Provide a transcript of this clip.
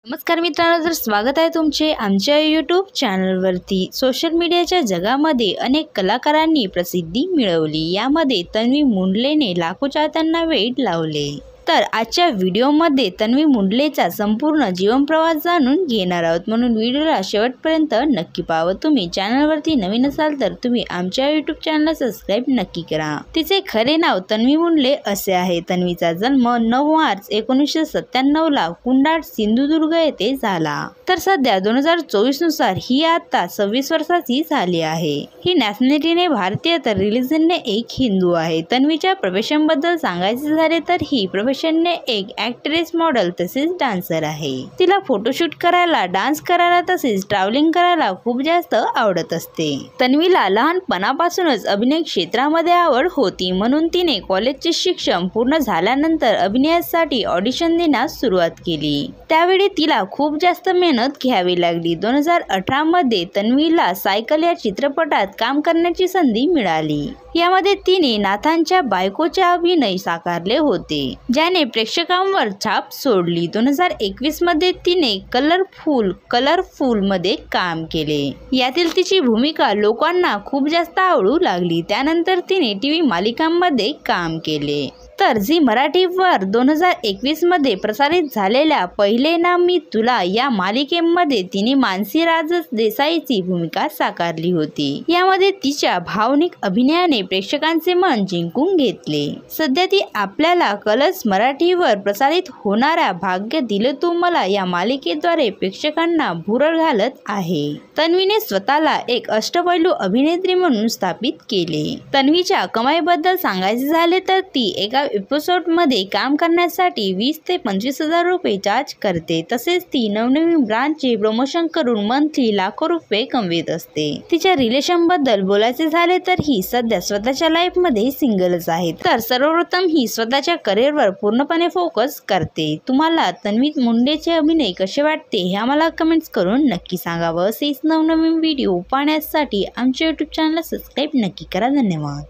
नमस्कार मित्रांनो, तर स्वागत आहे तुमचे आमच्या यूट्यूब चॅनलवरती। सोशल मीडियाच्या जगामध्ये अनेक कलाकारांनी प्रसिद्धी मिळवली। यामध्ये तन्वी मुंडलेने लाखो चाहत्यांना वेड लावले। तर आजच्या व्हिडिओमध्ये तन्वी मुंडलेचा संपूर्ण जीवन प्रवास जाणून घेणार आहोत, म्हणून व्हिडिओला शेवटपर्यंत नक्की पाहावा। तुम्ही चॅनलवरती नवीन असाल तर तुम्ही आमच्या यूट्यूब चॅनलला सबस्क्राइब नक्की करा। तिचे खरे नाव तन्वी मुंडले असे आहे। तन्वीचा जन्म 9 मार्च 1997 ला कुंडाळ, सिंधुदुर्ग येथे झाला। तर सध्या 2024 नुसार ही आता 26 वर्षाची झाली आहे। ही नॅशनॅलिटीने भारतीय तर रिलिजनने एक हिंदू आहे। तन्वीच्या प्रोफेशनबद्दल सांगायचे झाले तर ही ने एक ॲक्ट्रेस, मॉडेल तसेच डान्सर आहे। तिला फोटोशूट करायला, डान्स करायला तसेच ट्रॅव्हलिंग करायला खूप जास्त आवडत असते। तन्वीला लहानपणापासूनच अभिनय क्षेत्रामध्ये आवड होती, म्हणून तिने कॉलेजचे शिक्षण पूर्ण झाल्यानंतर अभिनयासाठी ऑडिशन देण्यास सुरुवात केली। त्यावेळी तिला खूप जास्त मेहनत घ्यावी लागली। 2018 मध्ये तन्वीला सायकल या चित्रपटात काम करण्याची संधी मिळाली। यामध्ये तिने नाथांच्या बायकोचे अभिनय साकारले होते, ज्याने प्रेक्षकांवर छाप सोडली। 2021 मध्ये तिने कलरफुल मध्ये काम केले। यातील तिची भूमिका लोकांना खूप जास्त आवडू लागली। त्यानंतर तिने टीव्ही मालिकांमध्ये काम केले। तर झी मराठीवर 2021 मध्ये प्रसारित झालेल्या पहिले ना मी तुला या मालिकेमध्ये तिने मानसी देसाईची भूमिका साकारली होती। यामध्ये तिच्या भावनिक अभिनयाने प्रेक्षकांचे मन जिंकून घेतले। सध्या ती आपल्याला कलर्स मराठीवर प्रसारित होणाऱ्या भाग्य दिलं तू मला या मालिकेद्वारे प्रेक्षकांना भुरळ घालत आहे। तन्वीने स्वतःला एक अष्टपैलू अभिनेत्री म्हणून स्थापित केले। तन्वीच्या कमाईबद्दल सांगायचे झाले तर ती एका एपिसोड मध्ये काम करण्यासाठी 20 ते 25 हजार रुपये चार्ज करते। तसेच ती नवनवीन ब्रँडचे प्रमोशन करून मंथली लाखो रुपये कमवित असते। तिच्या रिलेशन बद्दल बोलायचे झाले तर ही सध्या स्वतःच्या लाईफ मध्ये सिंगलच आहे। तर सर्वप्रथम ही स्वतःच्या करिअरवर पूर्णपणे फोकस करते। तुम्हाला तन्वी मुंडेचे अभिनय कसे वाटते हे आम्हाला कमेंट्स करून नक्की सांगावं। असेच नवनवीन व्हिडिओ पाहण्यासाठी आमच्या यूट्यूब चॅनलला सबस्क्राइब नक्की करा। धन्यवाद।